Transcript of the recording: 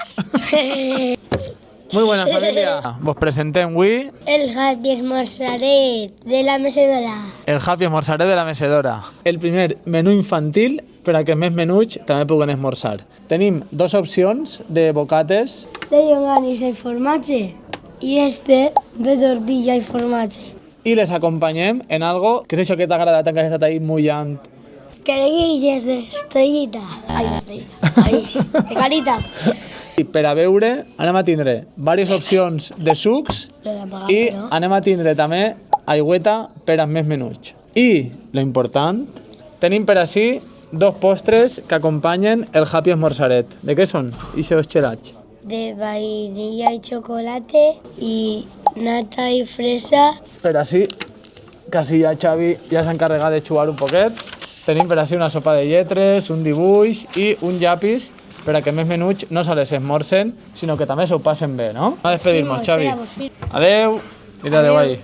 Gracias. Muy buena familia. Vos presentem avui El Happy Esmorzaret de la mecedora. el Happy Esmorzaret de la mecedora. El primer menú infantil per a que més menuts també puguen esmorzar. Tenim dos opcions de bocates. De llonganisses y formatge. Y este de tortilla y formatge. I les acompanyem en algo que és això que t'ha agradat tant que has estat ahí mullant. Creguilles de estrellita. Ai, estrellita. Ai, de carita. I per a beure anem a tindre diverses opcions de sucs Lo de apagar, i ¿no? anem a tindre també aigüeta per als més menuts. I, lo important, tenim per així dos postres que acompanyen el Happy Esmorzaret. De què són? Ixos gelats. De vainilla y chocolate y nata y fresa. Per així, quasi ja Xavi ja s'ha encarregat de xugar un poquet. Tenim per així una sopa de lletres, un dibuix i un llapis per a que més menuts no se les esmorcen, sinó que també s'ho passen bé, no? A despedir-nos, Xavi. Espera, pues sí. Adeu! I adeu ahí.